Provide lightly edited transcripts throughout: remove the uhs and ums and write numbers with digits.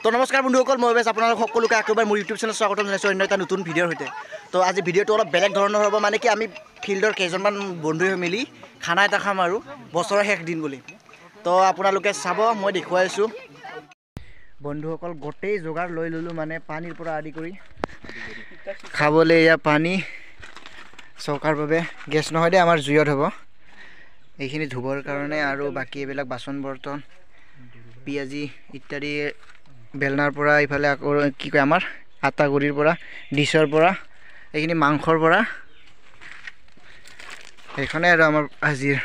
তো নমস্কাৰ বন্ধুসকল, মই বেছ আপোনালোক সকলোকে একেবাৰে মোৰ ইউটিউব চেনেল স্বাগতম জনাইছোঁ অন্য এটা নতুন ভিডিঅ'ৰ সৈতে। তো আজি ভিডিঅ'টো অলপ বেলেগ ধৰণৰ হ'ব, মানে কি আমি ফিল্ডৰ কেইজনমান বন্ধুৱে মিলি খানা এটা খাম আৰু বছৰৰ শেষ দিন বুলি। তো আপোনালোকে চাব, মই দেখুৱাই আছোঁ। বন্ধুসকল গোটেই যোগাৰ লৈ ল'লোঁ, মানে পানীৰ পৰা আদি কৰি খাবলৈ এয়া পানী চৌকাৰ বাবে। গেছ নহয় দেই, আমাৰ জুইত হ'ব এইখিনি ধুবৰ কাৰণে। আৰু বাকী এইবিলাক বাচন বৰ্তন পিঁয়াজি ইত্যাদি বেলনাৰ পৰা, ইফালে আকৌ কি কয় আমাৰ আটা গুড়িৰ পৰা, ডিছৰ পৰা, এইখিনি মাংসৰ পৰা। সেইখনে আৰু আমাৰ আজিৰ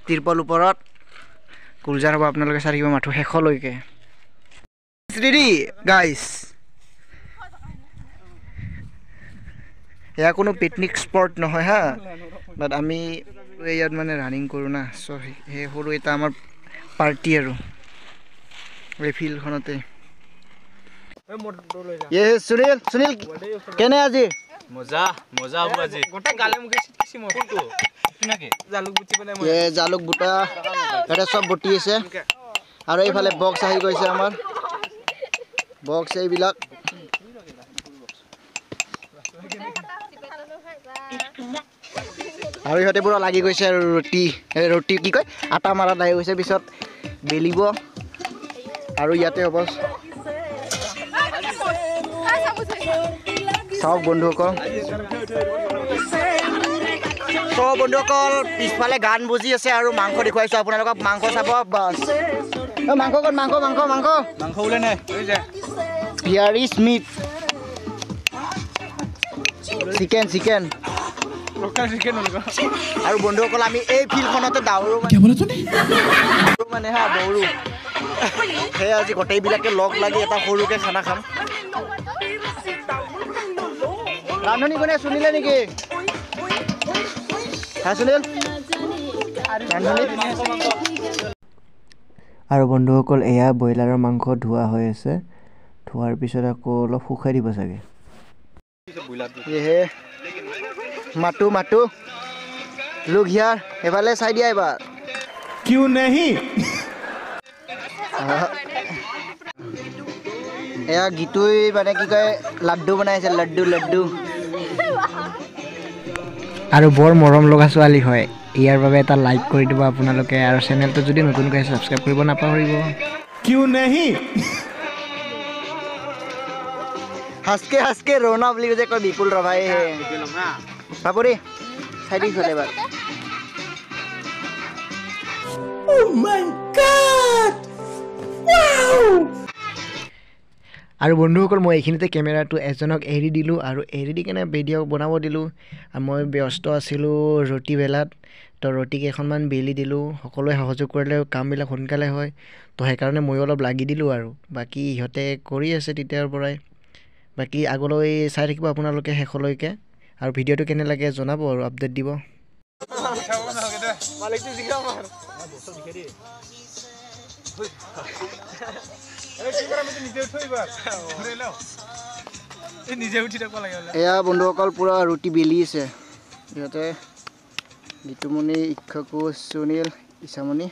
তিৰপল ওপৰত গুলজাৰ হ'ব। আপোনালোকে চাই থাকিব মাথো শেষলৈকে। ৰেডি গাইজ, এয়া কোনো পিকনিক স্পট নহয় হা, বাট আমি ইয়াত মানে ৰানিং কৰোঁ না, চ' সেই সৰু এটা আমাৰ পাৰ্টি আৰু এই ফিল্ডখনতে। সুনীল সুনীল কেনে আজি? মজা মজা হ'ব আজি। গোটেই গালে মুখে চিটকিছি মই কোনটো নাকি জালুক বুটি পেলাই মই জালুক বুটা এটা সব বুটি আছে। আৰু এইফালে বক্স আহি গৈছে আমাৰ, বক্স এইবিলাক। আৰু ইহঁতে পুৰা লাগি গৈছে আৰু ৰুটি কি কয় আটা মাৰাত লাগি গৈছে, পিছত বেলিব আৰু ইয়াতে হ'ব। চাওক বন্ধুসকল, তো বন্ধুসকল পিছফালে গান বজি আছে আৰু মাংস দেখুৱাইছোঁ আপোনালোকক। মাংস চাব বাছ। মাংস ক'ত? মাংস মাংস মাংস মাংস ওলাই নাই হিয়াৰ ইজ মিট, চিকেন চিকেন। আৰু বন্ধুসকল আমি এই ফিল্ডখনতে দাউৰো মানে হা, দৌৰো। সেয়ে আজি গোটেইবিলাকে লগ লাগি এটা সৰুকৈ খানা খাম। ৰান্ধনি কোনে? সুনিলে নেকি? হা সুনীল? আৰু বন্ধুসকল এয়া ব্ৰইলাৰৰ মাংস ধোৱা হৈ আছে। ধোৱাৰ পিছত আকৌ অলপ শুকাই দিব চাগে। মাতো মাতো লোক হিয়াৰ, এফালে চাই দিয়া এবাৰ। কিউ নেহি এয়া গীতুই মানে কি কয় লাড্ডু বনাইছে, লাড্ডু লাড্ডু। আৰু বৰ মৰম লগা ছোৱালী হয়, ইয়াৰ বাবে এটা লাইক কৰি দিব আপোনালোকে। আৰু চেনেলটো যদি নতুনকৈ ছাবস্ক্ৰাইব কৰিব নাপাহৰিব। কিউ নেহি হাচকে হাচকে ৰোনা বুলি যে কয় বিপুল ৰভাই বাপুৰি চাই দি চলে এবাৰ। আৰু বন্ধুসকল মই এইখিনিতে কেমেৰাটো এজনক এৰি দিলোঁ, আৰু এৰি দি কেনে ভিডিঅ' বনাব দিলোঁ। আৰু মই ব্যস্ত আছিলোঁ ৰুটি বেলাত, তো ৰুটি কেইখনমান বেলি দিলোঁ। সকলোৱে সহযোগ কৰিলে কামবিলাক সোনকালে হয়, তো সেইকাৰণে ময়ো অলপ লাগি দিলোঁ। আৰু বাকী ইহঁতে কৰি আছে তেতিয়াৰ পৰাই। বাকী আগলৈ চাই থাকিব আপোনালোকে শেষলৈকে, আৰু ভিডিঅ'টো কেনে লাগে জনাব আৰু আপডেট দিব। এয়া বন্ধুসকল পুৰা ৰুটি বেলি আছে ইহঁতে, গীতুমণি, ইক্ষকু, সুনীল, ইছামণি।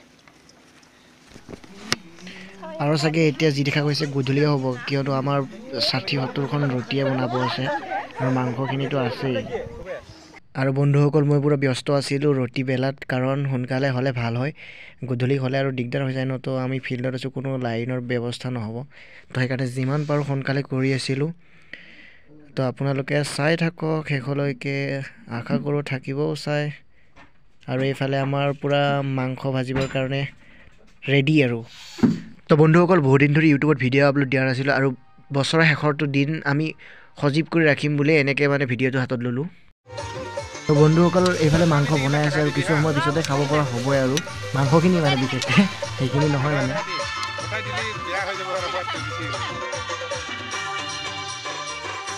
আৰু চাগে এতিয়া যি দেখা গৈছে গধূলিয়ে হ'ব, কিয়নো আমাৰ 60-70খন ৰুটিয়ে বনাব আছে আৰু মাংসখিনিতো আছেই। আৰু বন্ধুসকল মই পুৰা ব্যস্ত আছিলোঁ ৰুটি বেলাত, কাৰণ সোনকালে হ'লে ভাল হয়, গধূলি হ'লে আৰু দিগদাৰ হৈ যায় ন। তো আমি ফিল্ডত আছোঁ, কোনো লাইনৰ ব্যৱস্থা নহ'ব, তো সেইকাৰণে যিমান পাৰোঁ সোনকালে কৰি আছিলোঁ। তো আপোনালোকে চাই থাকক শেষলৈকে, আশা কৰোঁ থাকিবও চাই। আৰু এইফালে আমাৰ পূৰা মাংস ভাজিবৰ কাৰণে ৰেডি আৰু। তো বন্ধুসকল বহুত দিন ধৰি ইউটিউবত ভিডিঅ' আপলোড দিয়া নাছিলোঁ, আৰু বছৰৰ শেষৰটো দিন আমি সজীৱ কৰি ৰাখিম বুলি এনেকৈ মানে ভিডিঅ'টো হাতত ল'লোঁ। তো বন্ধুসকল এইফালে মাংস বনাই আছে, আৰু কিছু সময় পিছতে খাব পৰা হ'বই। আৰু মাংসখিনি মানে বিশেষকৈ সেইখিনি নহয় মানে।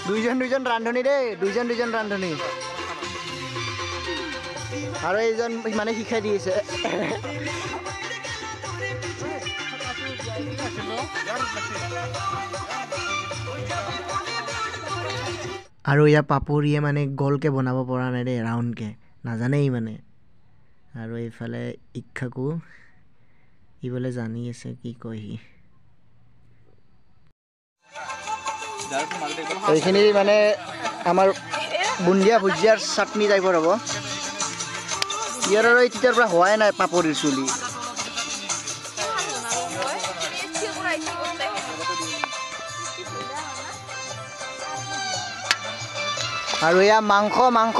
দুইজন ৰান্ধনি দেই, দুইজন ৰান্ধনি। আৰু এইজন মানে শিকাই দি আছে। আৰু ইয়াৰ পাপৰিয়ে মানে গ'লকৈ বনাব পৰা নাই দেই, ৰাউণ্ডকৈ নাজানেই মানে। আৰু এইফালে ইক্ষাকু ই বোলে জানি আছে, কি কয় সি। এইখিনি মানে আমাৰ বুন্দিয়া ভুজিয়াৰ চাটনি টাইপৰ হ'ব ইয়াৰ আৰু তেতিয়াৰ পৰা হোৱাই নাই পাপৰিৰ চুলি আৰু এয়া মাংস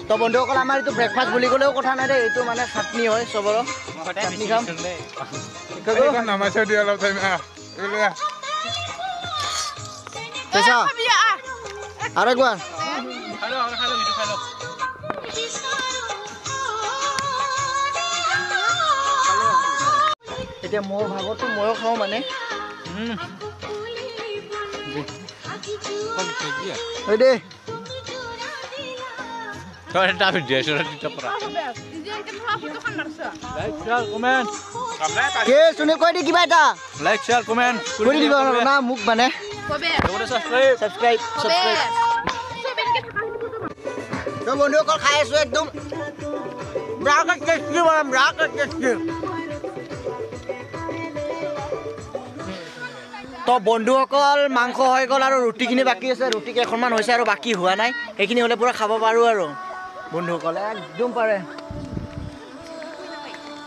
তো বন্ধুসকল আমাৰ এইটো ব্ৰেকফাষ্ট বুলি ক'লেও কথা নাই দেই এইটো মানে চাটনি হয় চবৰো চাটনি খাম পইচা আৰু একবাৰ এতিয়া মোৰ ভাগতো ময়ো খাওঁ মানে দে সুনীল কৈ দি কিবা এটা লাইক শেয়াৰ কমেন্ট কৰি দিব না মোক মানে সাবস্ক্ৰাইব তো বন্ধুসকল খাই আছো একদম ব্ৰাকেট টেষ্টি বনাম ব্ৰাকেট টেষ্টি তো বন্ধুসকল মাংস হৈ গ'ল আৰু ৰুটিখিনি বাকী আছে ৰুটি কেইখনমান হৈছে আৰু বাকী হোৱা নাই সেইখিনি হ'লে পুৰা খাব পাৰোঁ আৰু বন্ধুসকলে একদম পাৰে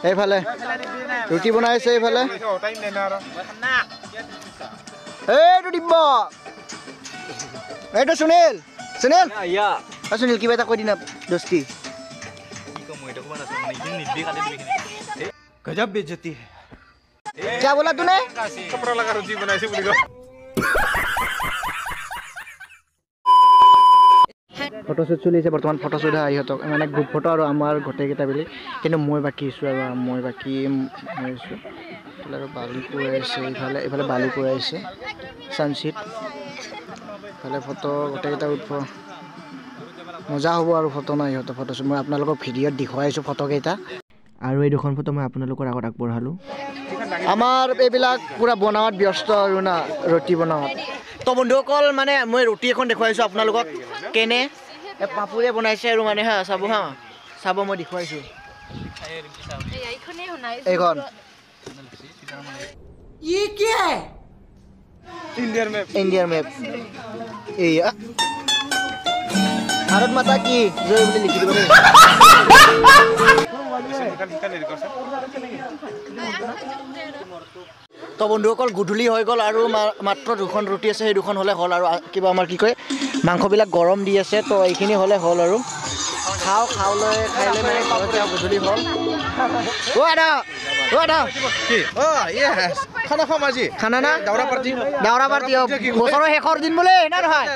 এইফালে ৰুটি বনাইছে এইফালে এইটো দিব এইটো সুনীল সুনীল কিবা এটা কৈ দিনা দস্তি गजब बेइज्जती है क्या बोला तूने कपड़ा लगा रोटी बनाई से बोली गो ফটোশ্বুট চলিছে বৰ্তমান ফটোশ্বুট হয় ইহঁতক মানে গ্ৰুপ ফটো আৰু আমাৰ গোটেইকেইটা বুলি কিন্তু মই বাকী আছোঁ আৰু মই বাকী আছোঁ আৰু বালি পুৰাইছে এইফালে বালি পুৰাইছে ছানছিট ইফালে ফটো গোটেইকেইটা উঠব মজা হ'ব আৰু ফটো নাই ইহঁতৰ ফটোশ্বুট মই আপোনালোকক ভিডিঅ'ত দেখুৱাইছোঁ ফটোকেইটা আৰু এই দুখন ফটো মই আপোনালোকৰ আগত আগবঢ়ালোঁ আমাৰ এইবিলাক পুৰা বনাওয়াত ব্যস্ত আৰু না ৰুটি বনাওয়াত তো বন্ধুসকল মানে মই ৰুটি এখন দেখুৱাইছোঁ আপোনালোকক কেনে পাপুৰে বনাইছে আৰু মানে হা চাব মই দেখুৱাইছোঁ এইখন ये क्या है इंडियन मैप एया भारत माता की जय बोली लिखि দিব তো বন্ধুসকল গুধুলি হৈ গ'ল আৰু মাত্ৰ দুখন ৰুটি আছে সেই দুখন হ'লে হ'ল আৰু কিবা আমাৰ কি কয় মাংসবিলাক গৰম দি আছে তো এইখিনি হ'লে হ'ল আৰু খাওঁলৈ খাইলৈ মানে ঘৰত যাওঁ গধূলি হ'ল खाना खाम আজি খানা না দাউৰা পাৰ্টি বছৰৰ শেষৰ দিন বোলে না নহয়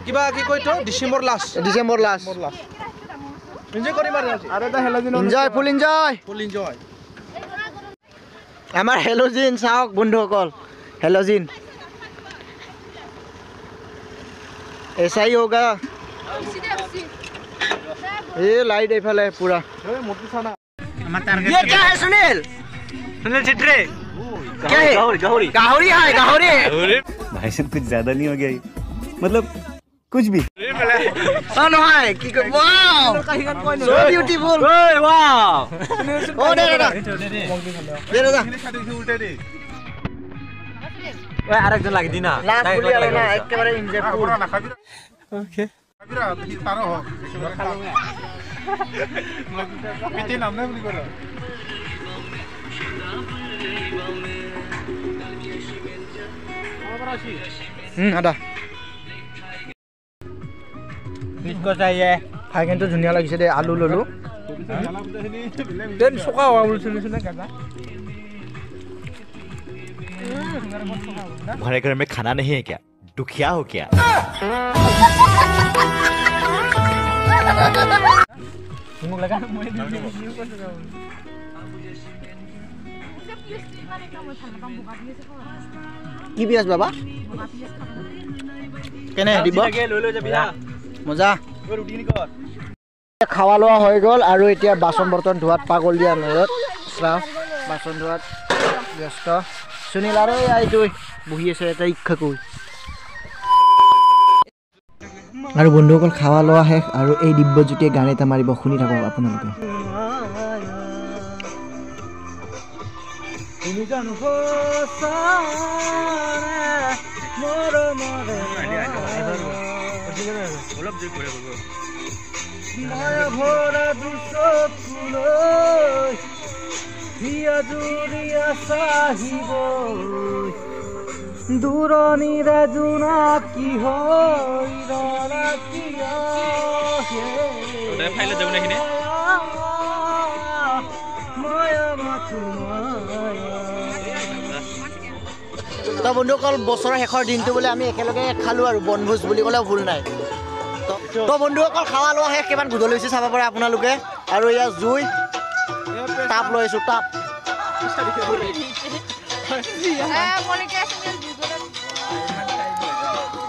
কিবা কি কয় তো ডিসেম্বৰ লাষ্ট এনজয় কৰিম আৰু এটা হেলোজিন ফুল এনজয় আমাৰ হেলোজিন চাওক বন্ধুসকল হেলোজিন ऐसा ही होगा ये लाइट এইফালে पूरा ये क्या है सुनील चित्रे क्या है गाहौरी है गाहौरी भाई साहब कुछ ज्यादा नहीं हो गया मतलब कुछ भी নহয় কি কয় ওয়াও সো বিউটিফুল ওই ওয়াও ও দে ওই আরেকজন লাগি দিনা লাস্ট বলি আর না একেবারে এনজয় ফুল ওকে খাবিরা কি পারো হ পিতে নাম না বলি করো আদা किसको चाहिए খাই কিন্তু ধুনীয়া লাগিছে দে আলু ললো देन सुका हुआ बोल सुने गाजा तुम्हारे घर में खाना नहीं है क्या दुखिया हो क्या কি পিয়াজ বাবা কেনে দিব মজা খাওয়া লোৱা হৈ গ'ল আৰু এতিয়া বাচন বৰ্তন ধোৱাত পাগল দিয়া নৰত বাচন ধোৱাত ব্যস্ত সুনীল আৰু এইটো বহি আছে এটা ইচ্ছা কৈ আৰু বন্ধুসকল খাৱা লোৱা শেষ আৰু এই দিব্যজ্যোতিয়ে গান এটা মাৰিব শুনি থাকক আপোনালোকে দূৰণিৰে জোনাকী হৈ ফাইলত যাব নেকি তো বন্ধুসকল বছৰৰ শেষৰ দিনটো বোলে আমি একেলগে খালোঁ আৰু বনভোজ বুলি ক'লেও ভুল নাই তো বন্ধুসকল খাৱা লোৱা শেষ কিমান গধূলি হৈছে চাব পাৰে আপোনালোকে আৰু এয়া জুই তাপ লৈ আছোঁ তাপ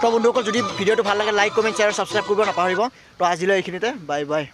তো বন্ধুসকল যদি ভিডিঅ'টো ভাল লাগে লাইক কমেণ্ট শ্বেয়াৰ ছাবস্ক্ৰাইব কৰিব নাপাহৰিব তো আজিলৈ এইখিনিতে বাই বাই